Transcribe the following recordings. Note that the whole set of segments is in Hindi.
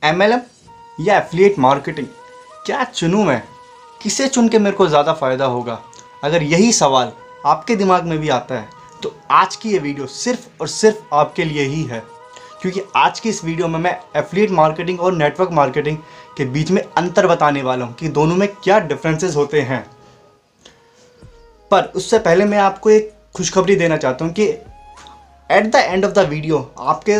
MLM या एफिलिएट मार्केटिंग, क्या चुनूँ मैं? किसे चुन के मेरे को ज़्यादा फ़ायदा होगा? अगर यही सवाल आपके दिमाग में भी आता है तो आज की ये वीडियो सिर्फ़ और सिर्फ आपके लिए ही है, क्योंकि आज की इस वीडियो में मैं एफिलिएट मार्केटिंग और नेटवर्क मार्केटिंग के बीच में अंतर बताने वाला हूँ कि दोनों में क्या डिफरेंसेस होते हैं। पर उससे पहले मैं आपको एक खुशखबरी देना चाहता हूँ कि at the end of the video आपके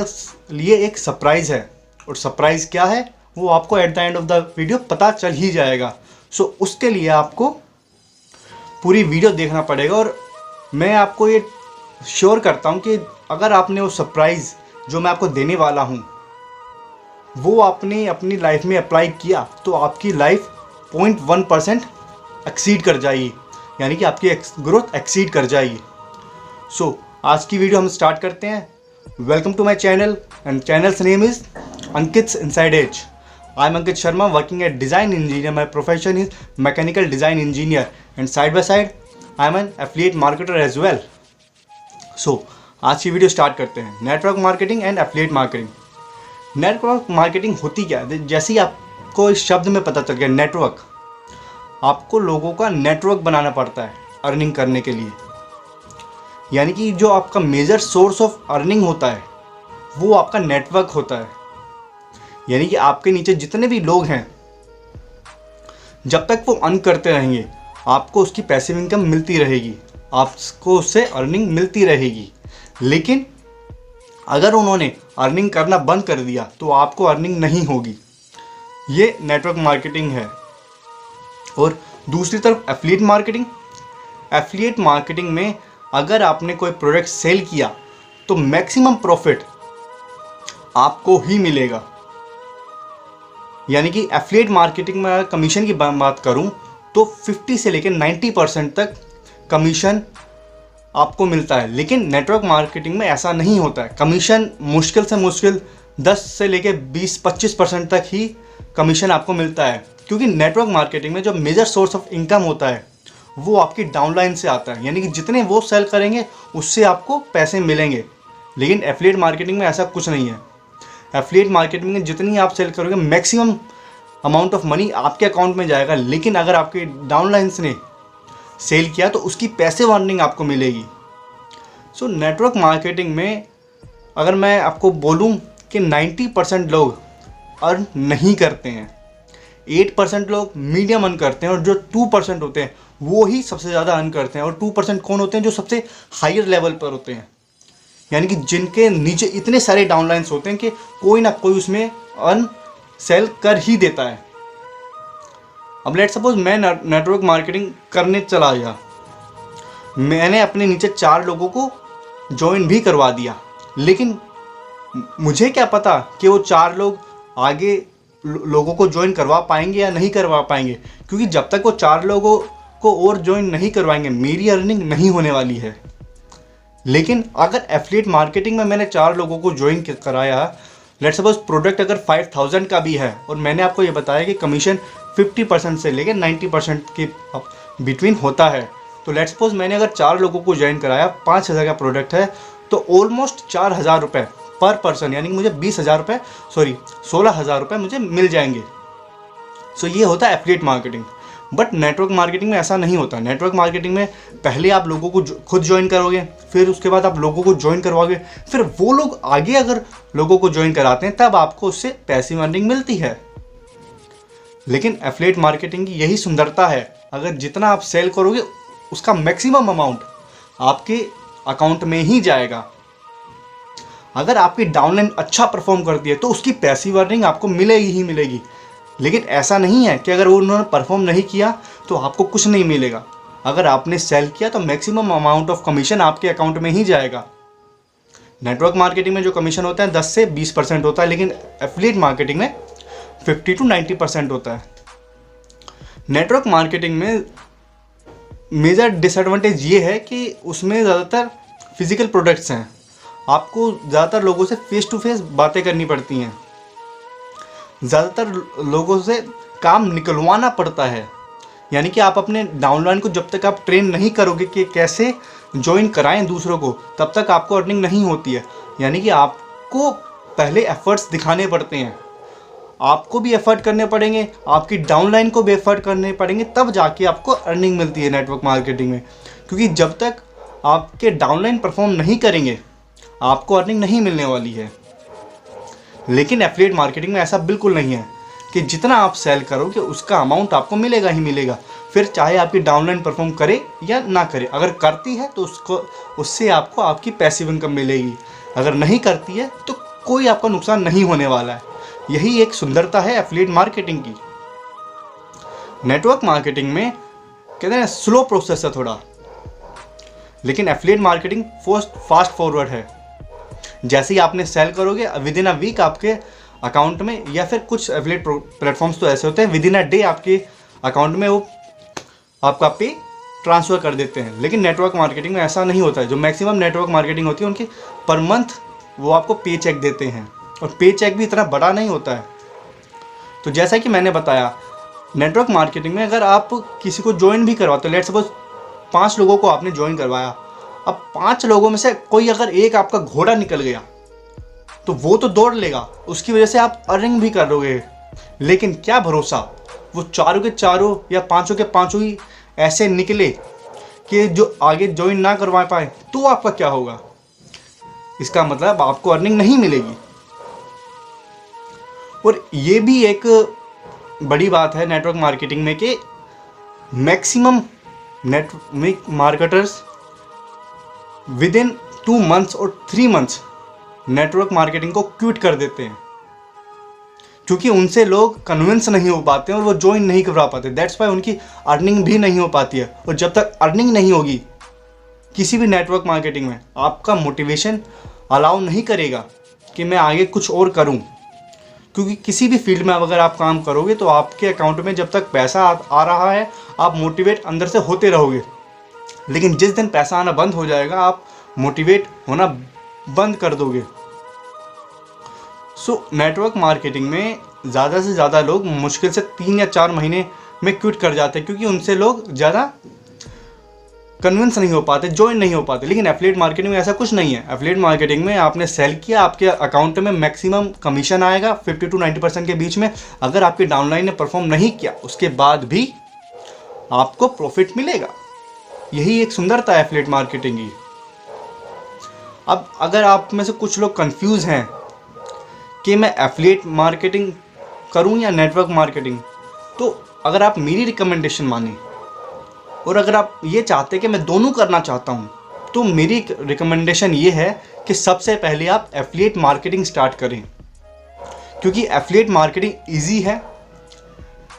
लिए एक सरप्राइज़ है, और सरप्राइज़ क्या है वो आपको at the end of the video पता चल ही जाएगा। सो उसके लिए आपको पूरी वीडियो देखना पड़ेगा, और मैं आपको ये श्योर करता हूँ कि अगर आपने वो सरप्राइज़ जो मैं आपको देने वाला हूँ वो आपने अपनी लाइफ में अप्लाई किया तो आपकी लाइफ 0.1% एक्सीड कर जाएगी, यानी कि आपकी ग्रोथ एक्सीड कर जाएगी। सो आज की वीडियो हम स्टार्ट करते हैं। Welcome to my channel, and channel's name is Ankit's inside edge. I am Ankit Sharma, working at design engineer. My profession is mechanical design engineer, and side by side I am an affiliate marketer as well. So आज की वीडियो स्टार्ट करते हैं। Network marketing and affiliate marketing. Network marketing होती क्या है? जैसे ही आपको इस शब्द में पता चल गया नेटवर्क, आपको लोगों का नेटवर्क बनाना पड़ता है अर्निंग करने के लिए, यानी कि जो आपका मेजर सोर्स ऑफ अर्निंग होता है वो आपका नेटवर्क होता है। यानी कि आपके नीचे जितने भी लोग हैं, जब तक वो अर्न करते रहेंगे आपको उसकी पैसिव इनकम मिलती रहेगी, आपको उससे अर्निंग मिलती रहेगी। लेकिन अगर उन्होंने अर्निंग करना बंद कर दिया तो आपको अर्निंग नहीं होगी। ये नेटवर्क मार्केटिंग है। और दूसरी तरफ एफिलिएट मार्केटिंग। एफिलिएट मार्केटिंग में अगर आपने कोई प्रोडक्ट सेल किया तो मैक्सिमम प्रॉफिट आपको ही मिलेगा। यानी कि एफिलिएट मार्केटिंग में अगर कमीशन की बात करूं तो 50 से लेकर 90% तक कमीशन आपको मिलता है। लेकिन नेटवर्क मार्केटिंग में ऐसा नहीं होता है। कमीशन मुश्किल से मुश्किल 10 से लेकर 20-25% तक ही कमीशन आपको मिलता है, क्योंकि नेटवर्क मार्केटिंग में जो मेजर सोर्स ऑफ इनकम होता है वो आपकी डाउनलाइन से आता है, यानी कि जितने वो सेल करेंगे उससे आपको पैसे मिलेंगे। लेकिन एफिलिएट मार्केटिंग में ऐसा कुछ नहीं है। एफिलिएट मार्केटिंग में जितनी आप सेल करोगे मैक्सिमम अमाउंट ऑफ मनी आपके अकाउंट में जाएगा, लेकिन अगर आपके डाउनलाइंस ने सेल किया तो उसकी पैसिव अर्निंग आपको मिलेगी। सो नेटवर्क मार्केटिंग में अगर मैं आपको बोलूं कि 90% लोग अर्न नहीं करते हैं, 8% लोग मीडियम अर्न करते हैं, और जो 2% होते हैं वो ही सबसे ज़्यादा अर्न करते हैं। और 2% कौन होते हैं? जो सबसे हायर लेवल पर होते हैं, यानी कि जिनके नीचे इतने सारे डाउनलाइंस होते हैं कि कोई ना कोई उसमें अर्न सेल कर ही देता है। अब लेट सपोज मैं नेटवर्क मार्केटिंग करने चला गया, मैंने अपने नीचे 4 लोगों को ज्वाइन भी करवा दिया, लेकिन मुझे क्या पता कि वो 4 लोग आगे लोगों को ज्वाइन करवा पाएंगे या नहीं करवा पाएंगे, क्योंकि जब तक वो 4 लोगों को और ज्वाइन नहीं करवाएंगे मेरी अर्निंग नहीं होने वाली है। लेकिन अगर एफिलिएट मार्केटिंग में मैंने 4 लोगों को ज्वाइन कराया, लेट्स सपोज प्रोडक्ट अगर 5000 का भी है और मैंने आपको ये बताया कि कमीशन 50% से लेकर 90% के बिटवीन होता है, तो लेट्स सपोज मैंने अगर 4 लोगों को ज्वाइन कराया, 5000 का प्रोडक्ट है, तो ऑलमोस्ट 4000 रुपये पर पर्सन, यानी कि मुझे 16,000 रुपये मुझे मिल जाएंगे। सो ये होता है affiliate marketing. But network marketing में ऐसा नहीं होता। नेटवर्क मार्केटिंग में पहले आप लोगों को खुद ज्वाइन करोगे, फिर उसके बाद आप लोगों को ज्वाइन करवाओगे, फिर वो लोग आगे अगर लोगों को ज्वाइन कराते हैं तब आपको उससे पैसिव अर्निंग मिलती है। लेकिन एफिलिएट मार्केटिंग की यही सुंदरता है, अगर जितना आप सेल करोगे उसका मैक्सिमम अमाउंट आपके अकाउंट में ही जाएगा। अगर आपकी डाउनलाइन अच्छा परफॉर्म करती है तो उसकी पैसिव अर्निंग आपको मिलेगी ही मिलेगी। लेकिन ऐसा नहीं है कि अगर वो उन्होंने परफॉर्म नहीं किया तो आपको कुछ नहीं मिलेगा। अगर आपने सेल किया तो मैक्सिमम अमाउंट ऑफ कमीशन आपके अकाउंट में ही जाएगा। नेटवर्क मार्केटिंग में जो कमीशन होता है 10 से 20% होता है, लेकिन एफिलिएट मार्केटिंग में 50 to 90% होता है। नेटवर्क मार्केटिंग में मेजर डिसएडवांटेज ये है कि उसमें ज़्यादातर फिजिकल प्रोडक्ट्स हैं, आपको ज़्यादातर लोगों से फेस टू फेस बातें करनी पड़ती हैं, ज़्यादातर लोगों से काम निकलवाना पड़ता है। यानी कि आप अपने डाउनलाइन को जब तक आप ट्रेन नहीं करोगे कि कैसे ज्वाइन कराएं दूसरों को, तब तक आपको अर्निंग नहीं होती है। यानी कि आपको पहले एफर्ट्स दिखाने पड़ते हैं। आपको भी एफर्ट करने पड़ेंगे, आपकी डाउनलाइन को भी एफर्ट करने पड़ेंगे, तब जाके आपको अर्निंग मिलती है नेटवर्क मार्केटिंग में। क्योंकि जब तक आपके डाउनलाइन परफॉर्म नहीं करेंगे आपको अर्निंग नहीं मिलने वाली है। लेकिन एफिलिएट मार्केटिंग में ऐसा बिल्कुल नहीं है कि जितना आप सेल करोगे उसका अमाउंट आपको मिलेगा ही मिलेगा, फिर चाहे आपकी डाउनलाइन परफॉर्म करे या ना करे। अगर करती है तो उससे आपको आपकी पैसिव इनकम मिलेगी, अगर नहीं करती है तो कोई आपका नुकसान नहीं होने वाला है। यही एक सुंदरता है एफिलिएट मार्केटिंग की। नेटवर्क मार्केटिंग में कहते हैं स्लो प्रोसेस है थोड़ा, लेकिन एफिलिएट मार्केटिंग फास्ट फॉरवर्ड है। जैसे ही आपने सेल करोगे विद इन अ वीक आपके अकाउंट में, या फिर कुछ एफिलिएट प्लेटफॉर्म्स तो ऐसे होते हैं विद इन अ डे आपके अकाउंट में वो आपका पे ट्रांसफ़र कर देते हैं। लेकिन नेटवर्क मार्केटिंग में ऐसा नहीं होता है। जो मैक्सिमम नेटवर्क मार्केटिंग होती है उनकी पर मंथ वो आपको पे चेक देते हैं, और पे चेक भी इतना बड़ा नहीं होता है। तो जैसा कि मैंने बताया, नेटवर्क मार्केटिंग में अगर आप किसी को ज्वाइन भी करवाते हो, लेट्स सपोज 5 लोगों को आपने ज्वाइन करवाया, अब 5 लोगों में से कोई अगर एक आपका घोड़ा निकल गया तो वो तो दौड़ लेगा, उसकी वजह से आप अर्निंग भी करोगे। लेकिन क्या भरोसा वो चारों के चारों या 5 के 5 ही ऐसे निकले कि जो आगे ज्वाइन ना करवा पाए, तो आपका क्या होगा? इसका मतलब आपको अर्निंग नहीं मिलेगी। और ये भी एक बड़ी बात है नेटवर्क मार्केटिंग में कि maximum network marketers with in 2 months और 3 मंथ्स नेटवर्क मार्केटिंग को क्विट कर देते हैं, क्योंकि उनसे लोग कन्विंस नहीं हो पाते हैं और वो ज्वाइन नहीं करवा पाते। दैट्स वाई उनकी अर्निंग भी नहीं हो पाती है। और जब तक अर्निंग नहीं होगी किसी भी नेटवर्क मार्केटिंग में, आपका मोटिवेशन अलाउ नहीं करेगा कि मैं आगे कुछ और करूं। क्योंकि किसी भी फील्ड में अगर आप काम करोगे तो आपके अकाउंट में जब तक पैसा आ रहा है आप मोटिवेट अंदर से होते रहोगे। लेकिन जिस दिन पैसा आना बंद हो जाएगा आप मोटिवेट होना बंद कर दोगे। सो नेटवर्क मार्केटिंग में ज़्यादा से ज़्यादा लोग मुश्किल से 3 या 4 महीने में क्विट कर जाते हैं, क्योंकि उनसे लोग ज़्यादा कन्विंस नहीं हो पाते, ज्वाइन नहीं हो पाते। लेकिन एफिलिएट मार्केटिंग में ऐसा कुछ नहीं है। एफिलिएट मार्केटिंग में आपने सेल किया, आपके अकाउंट में मैक्सिमम कमीशन आएगा 50 to 90% के बीच में। अगर आपकी डाउनलाइन ने परफॉर्म नहीं किया उसके बाद भी आपको प्रॉफिट मिलेगा। यही एक सुंदरता है एफिलिएट मार्केटिंग की। अब अगर आप में से कुछ लोग कंफ्यूज हैं कि मैं एफिलिएट मार्केटिंग करूं या नेटवर्क मार्केटिंग, तो अगर आप मेरी रिकमेंडेशन माने और अगर आप ये चाहते कि मैं दोनों करना चाहता हूं, तो मेरी रिकमेंडेशन ये है कि सबसे पहले आप एफिलिएट मार्केटिंग स्टार्ट करें। क्योंकि एफिलिएट मार्केटिंग ईजी है,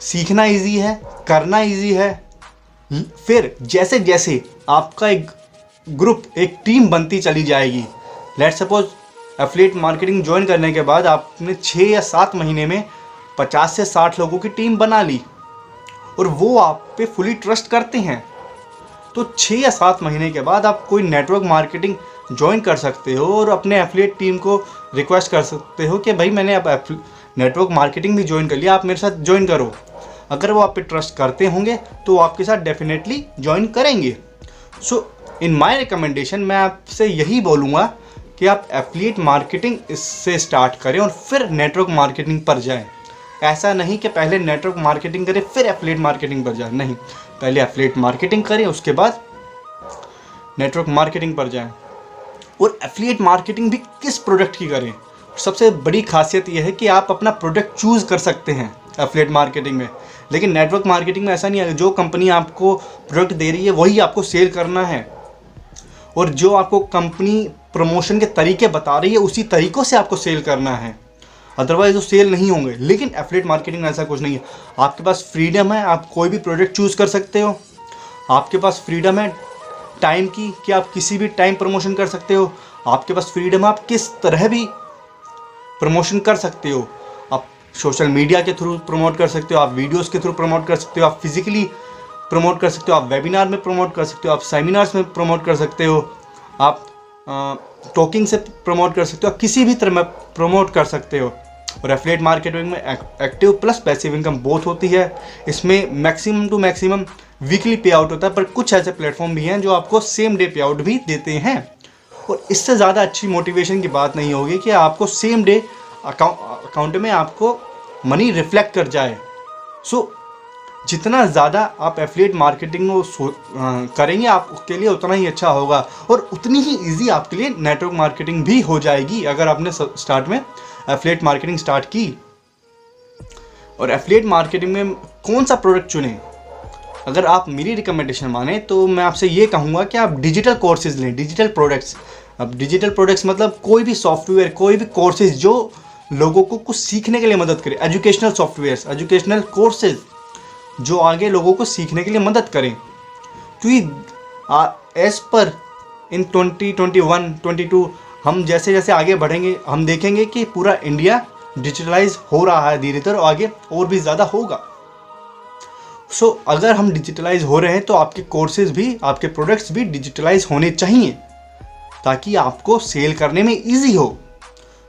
सीखना ईजी है, करना ईजी है। फिर जैसे जैसे आपका एक ग्रुप, एक टीम बनती चली जाएगी, let's suppose affiliate marketing join करने के बाद आपने 6 या 7 महीने में 50 से 60 लोगों की टीम बना ली और वो आप पे फुली ट्रस्ट करते हैं, तो 6 या 7 महीने के बाद आप कोई नेटवर्क मार्केटिंग ज्वाइन कर सकते हो और अपने एफिलिएट टीम को रिक्वेस्ट कर सकते हो कि भाई मैंने अब नेटवर्क मार्केटिंग भी ज्वाइन कर लिया, आप मेरे साथ ज्वाइन करो। अगर वो आप पे ट्रस्ट करते होंगे तो आपके साथ डेफिनेटली ज्वाइन करेंगे। सो इन माय रिकमेंडेशन मैं आपसे यही बोलूँगा कि आप एफिलिएट मार्केटिंग इससे स्टार्ट करें और फिर नेटवर्क मार्केटिंग पर जाएं। ऐसा नहीं कि पहले नेटवर्क मार्केटिंग करें फिर एफिलिएट मार्केटिंग पर जाएं, नहीं, पहले एफिलिएट मार्केटिंग करें उसके बाद नेटवर्क मार्केटिंग पर जाएं। और एफिलिएट मार्केटिंग भी किस प्रोडक्ट की करें, सबसे बड़ी खासियत यह है कि आप अपना प्रोडक्ट चूज़ कर सकते हैं एफिलिएट मार्केटिंग में। लेकिन नेटवर्क मार्केटिंग में ऐसा नहीं है, जो कंपनी आपको प्रोडक्ट दे रही है वही आपको सेल करना है, और जो आपको कंपनी प्रमोशन के तरीके बता रही है उसी तरीक़ों से आपको सेल करना है, अदरवाइज वो सेल नहीं होंगे। लेकिन एफिलिएट मार्केटिंग में ऐसा कुछ नहीं है। आपके पास फ्रीडम है, आप कोई भी प्रोडक्ट चूज़ कर सकते हो। आपके पास फ्रीडम है टाइम की कि आप किसी भी टाइम प्रमोशन कर सकते हो। आपके पास फ्रीडम है आप किस तरह भी प्रमोशन कर सकते हो। आप सोशल मीडिया के थ्रू प्रमोट कर सकते हो, आप वीडियोज़ के थ्रू प्रमोट कर सकते हो, आप फिजिकली प्रमोट कर सकते हो, आप वेबिनार में प्रमोट कर सकते हो, आप सेमिनार्स में प्रमोट कर सकते हो, आप टॉकिंग से प्रमोट कर सकते हो, आप किसी भी तरह में प्रमोट कर सकते हो। और एफिलिएट मार्केटिंग में एक्टिव प्लस पैसिव इनकम बहुत होती है। इसमें मैक्सिमम टू मैक्सिमम वीकली पे आउट होता है, पर कुछ ऐसे प्लेटफॉर्म भी हैं जो आपको सेम डे पे आउट भी देते हैं। और इससे ज़्यादा अच्छी मोटिवेशन की बात नहीं होगी कि आपको सेम डे अकाउंट में आपको मनी रिफ्लेक्ट कर जाए। सो जितना ज़्यादा आप एफिलिएट मार्केटिंग को करेंगे आपके लिए उतना ही अच्छा होगा, और उतनी ही इजी आपके लिए नेटवर्क मार्केटिंग भी हो जाएगी अगर आपने स्टार्ट में एफिलिएट मार्केटिंग स्टार्ट की। और एफिलिएट मार्केटिंग में कौन सा प्रोडक्ट चुनें, अगर आप मेरी रिकमेंडेशन माने तो मैं आपसे ये कहूँगा कि आप डिजिटल कोर्सेज लें, डिजिटल प्रोडक्ट्स। अब डिजिटल प्रोडक्ट्स मतलब कोई भी सॉफ्टवेयर, कोई भी कोर्सेज जो लोगों को कुछ सीखने के लिए मदद करे, एजुकेशनल सॉफ्टवेयर्स, एजुकेशनल कोर्सेज जो आगे लोगों को सीखने के लिए मदद करें। क्योंकि एज पर इन 2021, 22 हम जैसे जैसे आगे बढ़ेंगे हम देखेंगे कि पूरा इंडिया डिजिटलाइज हो रहा है धीरे धीरे, आगे और भी ज़्यादा होगा। सो अगर हम डिजिटलाइज हो रहे हैं तो आपके कोर्सेज भी, आपके प्रोडक्ट्स भी डिजिटलाइज होने चाहिए ताकि आपको सेल करने में ईजी हो।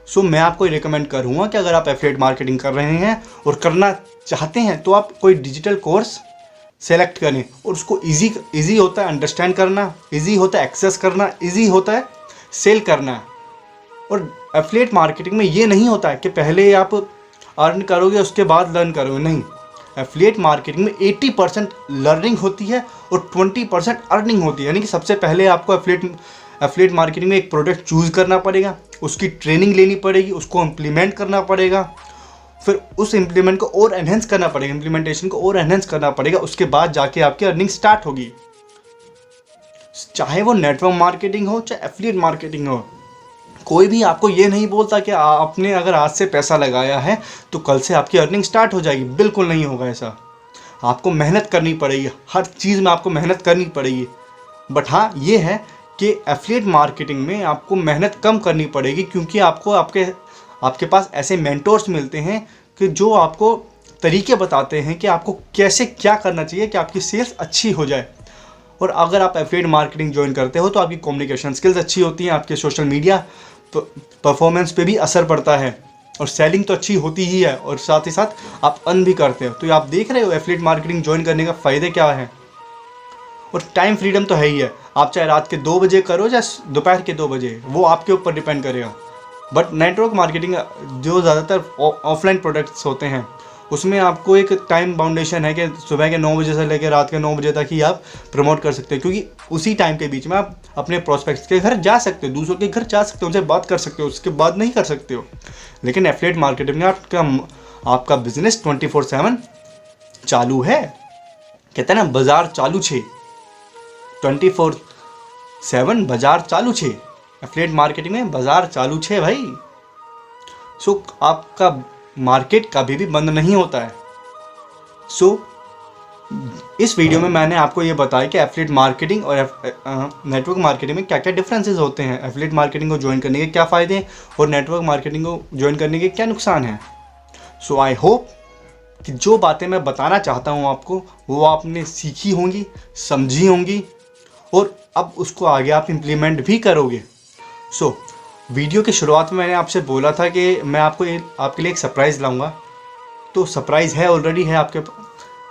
सो मैं आपको रिकमेंड करूँगा कि अगर आप एफिलिएट मार्केटिंग कर रहे हैं और करना चाहते हैं तो आप कोई डिजिटल कोर्स सेलेक्ट करें, और उसको ईजी होता है अंडरस्टैंड करना, ईजी होता है एक्सेस करना, ईजी होता है सेल करना। और एफिलिएट मार्केटिंग में ये नहीं होता है कि पहले आप अर्न करोगे उसके बाद लर्न करोगे, नहीं। एफिलिएट मार्केटिंग में 80% लर्निंग होती है और 20% अर्निंग होती है। यानी कि सबसे पहले आपको एफिलिएट मार्केटिंग में एक प्रोडक्ट चूज़ करना पड़ेगा, उसकी ट्रेनिंग लेनी पड़ेगी, उसको इम्प्लीमेंट करना पड़ेगा, फिर उस इम्प्लीमेंट को और एनहेंस करना पड़ेगा, इम्प्लीमेंटेशन को और एनहेंस करना पड़ेगा, उसके बाद जाके आपकी अर्निंग स्टार्ट होगी। चाहे वो नेटवर्क मार्केटिंग हो चाहे एफिलिएट मार्केटिंग हो, कोई भी आपको ये नहीं बोलता कि आपने अगर आज से पैसा लगाया है तो कल से आपकी अर्निंग स्टार्ट हो जाएगी, बिल्कुल नहीं होगा ऐसा। आपको मेहनत करनी पड़ेगी, हर चीज़ में आपको मेहनत करनी पड़ेगी। बट हाँ ये है कि एफिलिएट मार्केटिंग में आपको मेहनत कम करनी पड़ेगी, क्योंकि आपको आपके पास ऐसे मेंटोर्स मिलते हैं कि जो आपको तरीके बताते हैं कि आपको कैसे क्या करना चाहिए कि आपकी सेल्स अच्छी हो जाए। और अगर आप एफिलिएट मार्केटिंग ज्वाइन करते हो तो आपकी कम्युनिकेशन स्किल्स अच्छी होती हैं, आपके सोशल मीडिया परफॉर्मेंस पे भी असर पड़ता है, और सेलिंग तो अच्छी होती ही है, और साथ ही साथ आप अर्न भी करते हो। तो आप देख रहे हो एफिलिएट मार्केटिंग ज्वाइन करने का फ़ायदे क्या है। और टाइम फ्रीडम तो है ही है, आप चाहे रात के 2 बजे करो या दोपहर के 2 बजे, वो आपके ऊपर डिपेंड करेगा। बट नेटवर्क मार्केटिंग जो ज़्यादातर ऑफलाइन प्रोडक्ट्स होते हैं उसमें आपको एक टाइम बाउंडेशन है कि सुबह के 9 बजे से लेकर रात के 9 बजे तक ही आप प्रमोट कर सकते हैं, क्योंकि उसी टाइम के बीच में आप अपने प्रोस्पेक्ट्स के घर जा सकते हो, दूसरों के घर जा सकते हो, उनसे बात कर सकते हो, उसके बाद नहीं कर सकते हो। लेकिन एफिलिएट मार्केटिंग में आपका बिजनेस 24/7 चालू है। कहते हैं ना बाजार चालू छे, 24/7 बाजार चालू छे। एफिलिएट मार्केटिंग में बाजार चालू छे भाई। सो आपका मार्केट कभी भी बंद नहीं होता है। सो इस वीडियो में मैंने आपको ये बताया कि एफिलिएट मार्केटिंग और नेटवर्क मार्केटिंग में क्या क्या डिफरेंसेस होते हैं, एफिलिएट मार्केटिंग को ज्वाइन करने के क्या फ़ायदे हैं और नेटवर्क मार्केटिंग को ज्वाइन करने के क्या नुकसान हैं। सो आई होप कि जो बातें मैं बताना चाहता हूँ आपको वो आपने सीखी होंगी, समझी होंगी, और अब उसको आगे आप इम्प्लीमेंट भी करोगे। सो वीडियो की शुरुआत में मैंने आपसे बोला था कि मैं आपके लिए एक सरप्राइज़ लाऊंगा, तो सरप्राइज़ है, ऑलरेडी है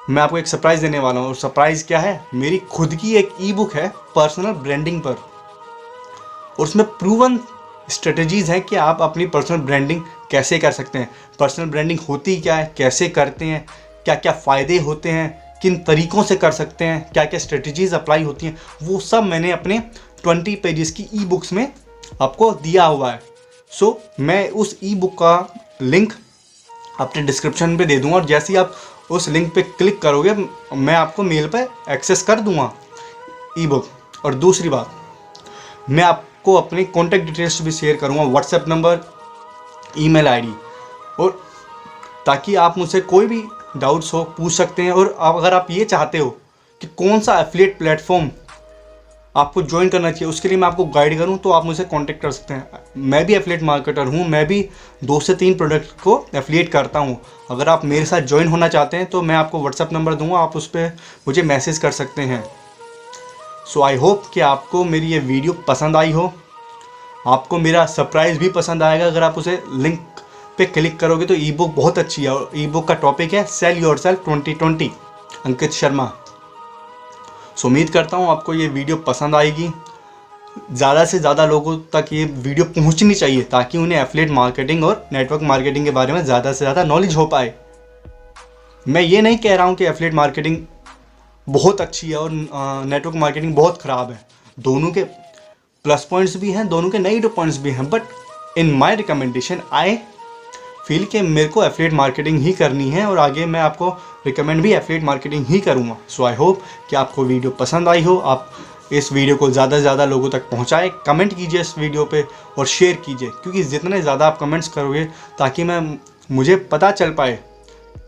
मैं आपको एक सरप्राइज़ देने वाला हूँ। और सरप्राइज़ क्या है, मेरी खुद की एक ई बुक है पर्सनल ब्रांडिंग पर, और उसमें प्रूवन स्ट्रेटजीज़ हैं कि आप अपनी पर्सनल ब्रांडिंग कैसे कर सकते हैं, पर्सनल ब्रांडिंग होती क्या है, कैसे करते हैं, क्या क्या फ़ायदे होते हैं, किन तरीक़ों से कर सकते हैं, क्या क्या स्ट्रेटजीज़ अप्लाई होती हैं, वो सब मैंने अपने 20 पेजेस की ई बुक्स में आपको दिया हुआ है। सो मैं उस ई बुक का लिंक अपने डिस्क्रिप्शन पे दे दूंगा, और जैसे ही आप उस लिंक पे क्लिक करोगे मैं आपको मेल पे एक्सेस कर दूंगा ई बुक। और दूसरी बात, मैं आपको अपनी कॉन्टैक्ट डिटेल्स भी शेयर करूंगा, व्हाट्सएप नंबर, ईमेल आईडी, और ताकि आप मुझसे कोई भी डाउट्स हो पूछ सकते हैं। और अगर आप ये चाहते हो कि कौन सा एफिलिएट प्लेटफॉर्म आपको ज्वाइन करना चाहिए, उसके लिए मैं आपको गाइड करूं, तो आप मुझसे कांटेक्ट कर सकते हैं। मैं भी एफिलिएट मार्केटर हूं, मैं भी 2 से 3 प्रोडक्ट को एफिलिएट करता हूं। अगर आप मेरे साथ ज्वाइन होना चाहते हैं तो मैं आपको व्हाट्सएप नंबर दूंगा, आप उस पर मुझे मैसेज कर सकते हैं। सो आई होप कि आपको मेरी ये वीडियो पसंद आई हो, आपको मेरा सरप्राइज़ भी पसंद आएगा। अगर आप उसे लिंक पे क्लिक करोगे तो ई बुक बहुत अच्छी है, और ई बुक का टॉपिक है सेल योरसेल्फ 2020, अंकित शर्मा। सो उम्मीद करता हूँ आपको ये वीडियो पसंद आएगी। ज़्यादा से ज़्यादा लोगों तक ये वीडियो पहुंचनी चाहिए ताकि उन्हें एफिलिएट मार्केटिंग और नेटवर्क मार्केटिंग के बारे में ज़्यादा से ज़्यादा नॉलेज हो पाए। मैं ये नहीं कह रहा हूँ कि एफिलिएट मार्केटिंग बहुत अच्छी है और नेटवर्क मार्केटिंग बहुत ख़राब है। दोनों के प्लस पॉइंट्स भी हैं, दोनों के नेगेटिव पॉइंट्स भी हैं, but in my recommendation I feel कि मेरे को एफिलिएट मार्केटिंग ही करनी है और आगे मैं आपको रिकमेंड भी एफिलिएट मार्केटिंग ही करूँगा। सो आई होप कि आपको वीडियो पसंद आई हो, आप इस वीडियो को ज़्यादा से ज़्यादा लोगों तक पहुँचाएं, कमेंट कीजिए इस वीडियो पे और शेयर कीजिए, क्योंकि जितने ज़्यादा आप कमेंट्स करोगे ताकि मुझे पता चल पाए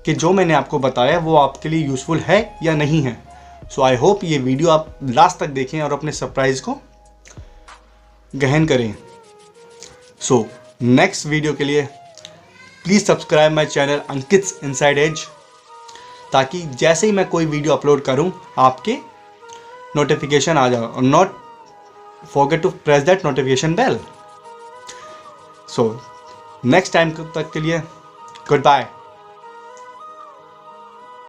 कि जो मैंने आपको बताया वो आपके लिए यूज़फुल है या नहीं है। सो आई होप ये वीडियो आप लास्ट तक देखें और अपने सरप्राइज़ को गहन करें। सो नेक्स्ट वीडियो के लिए please subscribe my channel Ankit's inside edge, ताकि जैसे ही मैं कोई वीडियो अपलोड करूं आपके नोटिफिकेशन आ जाए और not forget to press that notification bell. So next time तक के लिए गुड बाय।